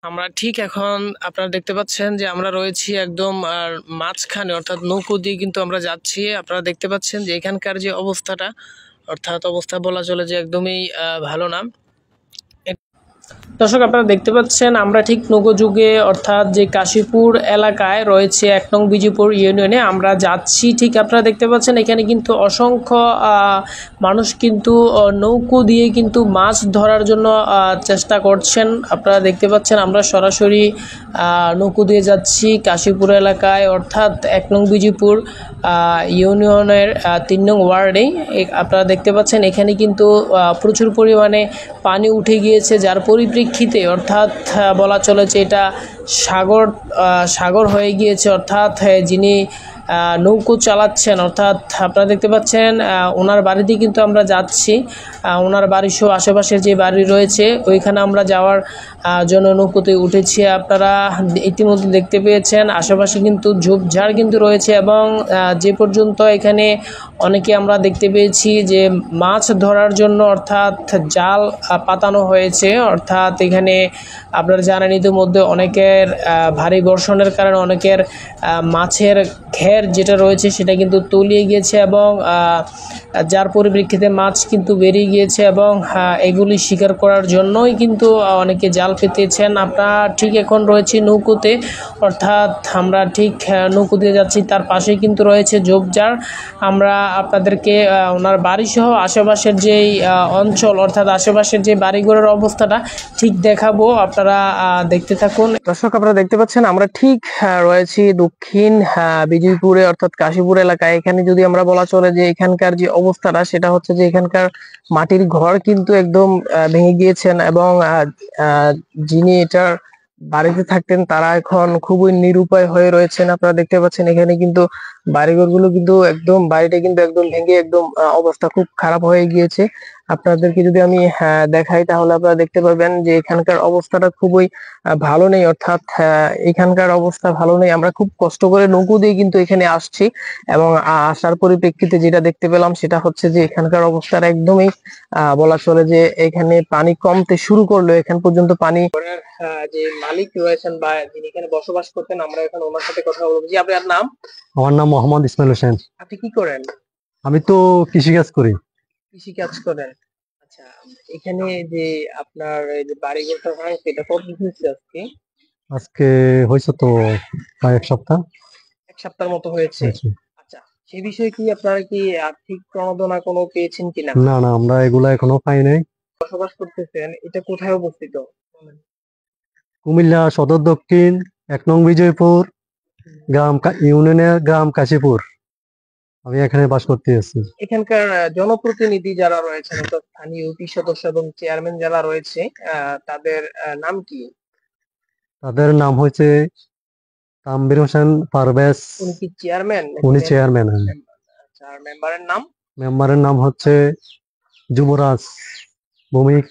আমরা ঠিক এখন আপনারা দেখতে পাচ্ছেন যে আমরা রয়েছি একদম মাঝখানে, অর্থাৎ নৌকো দিয়ে কিন্তু আমরা যাচ্ছি। আপনারা দেখতে পাচ্ছেন যে এখানকার যে অবস্থাটা, অর্থাৎ অবস্থা বলা চলে যে একদমই ভালো না। দর্শক, আপনারা দেখতে পাচ্ছেন আমরা ঠিক নৌকোযুগে অর্থাৎ যে কাশীপুর এলাকায় রয়েছে ১ নং বিজিপুর ইউনিয়নে আমরা যাচ্ছি। ঠিক আপনারা দেখতে পাচ্ছেন এখানে কিন্তু অসংখ্য মানুষ কিন্তু নৌকো দিয়ে কিন্তু মাছ ধরার জন্য চেষ্টা করছেন। আপনারা দেখতে পাচ্ছেন আমরা সরাসরি নৌকো দিয়ে যাচ্ছি কাশীপুর এলাকায়, অর্থাৎ ১ নং বিজিপুর ইউনিয়নের ৩ নং ওয়ার্ডে। আপনারা দেখতে পাচ্ছেন এখানে কিন্তু প্রচুর পরিমাণে পানি উঠে গিয়েছে, যার পরিপ্রেক্ষিতে অর্থাৎ বলা চলে যে এটা সাগর হয়ে গিয়েছে। অর্থাৎ যিনি নৌকো চালাচ্ছেন, অর্থাৎ আপনারা দেখতে পাচ্ছেন ওনার বাড়িতে কিন্তু আমরা যাচ্ছি। ওনার বাড়ি সহ আশেপাশের যে বাড়ি রয়েছে ওইখানে আমরা যাওয়ার জন্য নৌকোতে উঠেছি। আপনারা ইতিমধ্যে দেখতে পেয়েছেন আশেপাশে কিন্তু ঝোপঝাড় কিন্তু রয়েছে, এবং যে পর্যন্ত এখানে অনেকে আমরা দেখতে পেয়েছি যে মাছ ধরার জন্য অর্থাৎ জাল পাতানো হয়েছে। অর্থাৎ এখানে আপনারা জানেন ইতিমধ্যে অনেকের ভারী বর্ষণের কারণে অনেকের মাছের ঘের যেটা রয়েছে সেটা কিন্তু তলিয়ে গিয়েছে, এবং যার পরিপ্রেক্ষিতে মাছ কিন্তু বেরিয়ে গিয়েছে, এবং এগুলি শিকার করার জন্যই কিন্তু অনেকে জাল পেতেছেন। আপনারা ঠিক এখন রয়েছে নৌকোতে, অর্থাৎ আমরা ঠিক নৌকো দিয়ে যাচ্ছি, তার পাশেই কিন্তু রয়েছে ঝোপঝাড়। আমরা আপনাদেরকে ওনার বাড়িসহ আশেপাশের যেই অঞ্চল, অর্থাৎ আশেপাশের যে বাড়িঘরের অবস্থাটা ঠিক দেখাবো, আপনারা দেখতে থাকুন। দর্শক, আপনারা দেখতে পাচ্ছেন আমরা ঠিক রয়েছি দক্ষিণ বিজয়পুরে অর্থাৎ কাশীপুর এলাকায়। এখানে যদি আমরা বলা চলে যে এখানকার যে অবস্থাটা সেটা হচ্ছে যে এখানকার মাটির ঘর কিন্তু একদম ভেঙে গিয়েছেন, এবং যিনি এটার বাড়িতে থাকতেন তারা এখন খুবই নিরুপায় হয়ে রয়েছেন। আপনারা দেখতে পাচ্ছেন এখানে কিন্তু বাড়িঘরগুলো কিন্তু বাড়িটা কিন্তু একদম ভেঙে একদম অবস্থা খুব খারাপ হয়ে গিয়েছে। আপনাদেরকে যদি আমি দেখাই তাহলে আপনারা দেখতে পাবেন যে এখানকার অবস্থাটা খুবই ভালো নেই, অর্থাৎ এখানকার অবস্থা ভালো নেই। আমরা খুব কষ্ট করে নৌকো দিয়ে কিন্তু এখানে আসছি, এবং আসার পরিপ্রেক্ষিতে যেটা দেখতে পেলাম সেটা হচ্ছে যে এখানকার অবস্থাটা একদমই বলা চলে যে এখানে পানি কমতে শুরু করলো। এখান পর্যন্ত পানি যে মালিক রয়েছেন বা যিনি এখানে বসবাস করতেন, আমরা এখন ওনার সাথে কথা বলবো। জি, আপনার নাম? আমার নাম মোহাম্মদ ইসমাইল হোসেন। আপনি কি করেন? আমি তো কৃষিকাজ করি। কৃষিকাজ করেন, আচ্ছা। এখানে যে আপনার এই যে বাড়িঘরটা ভাঙছে এটা কতদিন হয়েছে আজকে? আজকে হয়েছে তো প্রায় ১ সপ্তাহ। ১ সপ্তাহের মতো হয়েছে। আচ্ছা, সে বিষয়ে কি আপনারা কি আর্থিক প্রণোদনা কোনো পেয়েছেন কিনা? না, আমরা এগুলা এখনো পাই নাই। বসবাস করতেছেন, এটা কোথায় অবস্থিত? কুমিল্লা সদর দক্ষিণ ১ নং বিজয়পুর ইউনিয়নের গ্রাম কাশীপুর। আমি এখানে বাস করতে আছি। এখানকার জনপ্রতিনিধি যারা রয়েছেন, অর্থাৎ স্থানীয় ইউপি সদস্য এবং চেয়ারম্যান যারা রয়েছে, তাদের নাম কি? তাদের নাম হচ্ছে তানভীর হোসেন পারভেজ। উনি কি চেয়ারম্যান? উনি চেয়ারম্যান। আচ্ছা, আর মেম্বারের নাম? মেম্বারের নাম হচ্ছে যুবরাজ ভৌমিক।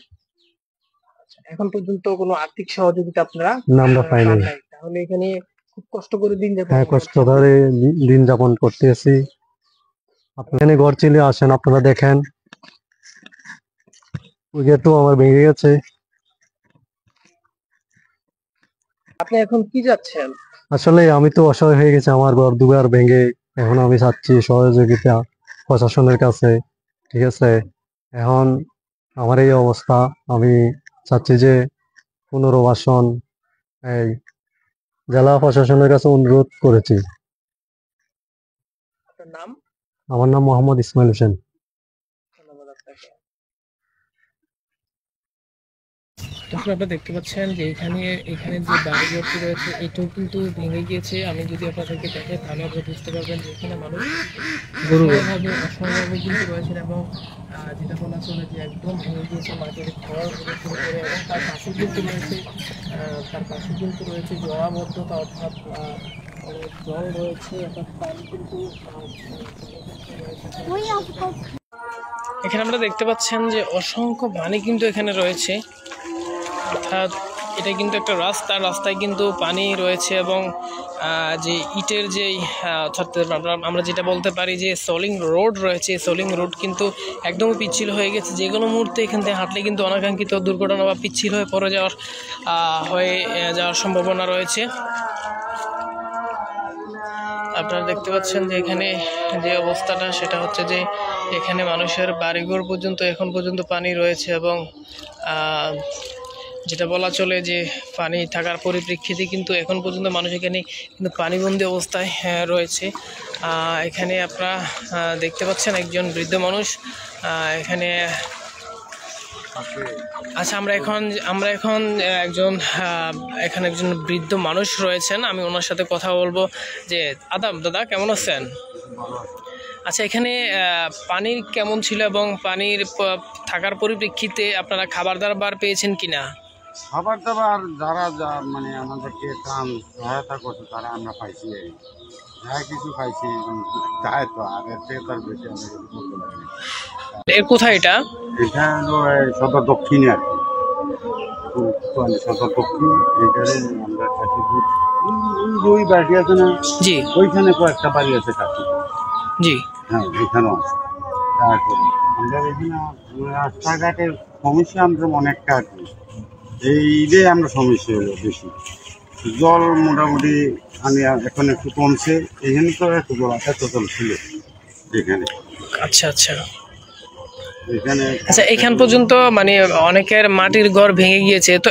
এখন পর্যন্ত কোনো আর্থিক সহযোগিতা আপনারা আমরা পাই নাই। তাহলে এখানে খুব কষ্ট করে দিন যাপন? হ্যাঁ, কষ্ট করে দিন যাপন করতে আছি। আপনি এখানে ঘর চিনে আসেন, আপনারা দেখেন ওই গেটও আমার ভেঙে গেছে। আপনি এখন কি যাচ্ছেন? আসলে আমি তো অসহায় হয়ে গেছি, আমার ঘর দুবার ভেঙে। এখন আমি চাচ্ছি সহযোগিতা প্রশাসনের কাছে, ঠিক আছে। এখন আমার এই অবস্থা, আমি চাচ্ছি যে পুনর্বাসন এই জেলা প্রশাসনের কাছে অনুরোধ করেছি। আপনার নাম? আমার নাম মোহাম্মদ ইসমাইল হোসেন। ধন্যবাদ আপনাকে। আপনারা দেখতে পাচ্ছেন যে এখানে যে বাড়িঘরটি রয়েছে এটাও কিন্তু ভেঙে গিয়েছে। আমি যদি আপনাদেরকে দেখাই তাহলে আপনারা বুঝতে পারবেন যে এখানে মানুষ অসহায়ভাবে কিন্তু রয়েছেন, এবং যেটা বলা চলে যে একদম ভেঙে গিয়েছে মাটির ঘর শুরু করে, এবং তার পাশে কিন্তু রয়েছে জলাবদ্ধতা, অর্থাৎ অনেক জল রয়েছে, অর্থাৎ পানি কিন্তু এখানে আমরা দেখতে পাচ্ছেন যে অসংখ্য পানি কিন্তু এখানে রয়েছে, অর্থাৎ এটা কিন্তু একটা রাস্তায় কিন্তু পানি রয়েছে এবং যে ইটের যেই অর্থাৎ আমরা যেটা বলতে পারি যে সলিং রোড রয়েছে, সলিং রোড কিন্তু একদমই পিচ্ছিল হয়ে গেছে। যে কোনো মুহূর্তে এখান থেকে হাঁটলে কিন্তু অনাকাঙ্ক্ষিত দুর্ঘটনা বা পিচ্ছিল হয়ে পড়ে যাওয়ার সম্ভাবনা রয়েছে। আপনারা দেখতে পাচ্ছেন যে এখানে যে অবস্থাটা সেটা হচ্ছে যে এখানে মানুষের বাড়িঘর পর্যন্ত এখন পর্যন্ত পানি রয়েছে এবং যেটা বলা চলে যে পানি থাকার পরিপ্রেক্ষিতে কিন্তু এখন পর্যন্ত মানুষ এখানে কিন্তু পানিবন্দী অবস্থায় রয়েছে। এখানে আপনারা দেখতে পাচ্ছেন একজন বৃদ্ধ মানুষ এখানে। আচ্ছা, আমরা এখন এখানে একজন বৃদ্ধ মানুষ রয়েছেন, আমি ওনার সাথে কথা বলবো। যে আদাব দাদা, কেমন আছেন? আচ্ছা, এখানে পানির কেমন ছিল এবং পানির থাকার পরিপ্রেক্ষিতে আপনারা খাবার দাবার পেয়েছেন কিনা? খাবার দাবার যারা মানে আমাদেরকে ত্রাণ সহায়তা করছে তারা আমরা পাইছি, যা কিছু পাইছি তাই তো, আর এর থেকে তার বেশি আমরা কিছু বলতে পারি না। এর কোথায় এটা? এটা হলো সদর দক্ষিণে আর কি, সদর দক্ষিণ। এটারে আমরা কাশীপুর ওই বাড়ি আছে না, জি, ওইখানে কয়েকটা বাড়ি আছে কাশীপুর। জি, হ্যাঁ, এখানেও আছে। তারপরে আমরা এখানে রাস্তাঘাটের সমস্যা আমরা অনেকটা আর কি, এই ঈদে আমরা সমস্যা হলো বেশি। জল মোটামুটি আমি এখন একটু কমছে, এখানে তো এত জল ছিল এখানে। আচ্ছা আচ্ছা আচ্ছা, এখান পর্যন্ত মানে অনেকের মাটির ঘর ভেঙে গিয়েছে, তো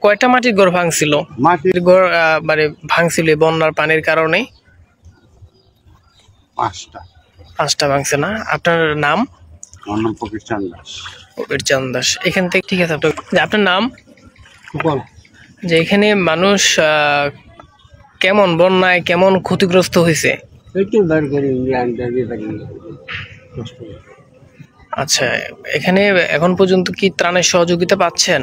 কয়টা মাটির ঘর ভাঙছিল? মাটির ঘর মানে ভাঙছিল বন্যার পানির কারণে? 5টা ভাঙছে না? আপনার নাম? আমার নাম প্রতিষ্ঠান দাস। প্রতিষ্ঠান দাস, এখান থেকে। ঠিক আছে, আপনার নাম? বল। যে এখানে মানুষ কেমন বন্যায় কেমন ক্ষতিগ্রস্ত হয়েছে? আচ্ছা, এখানে এখন পর্যন্ত কি ত্রাণের সহযোগিতা পাচ্ছেন?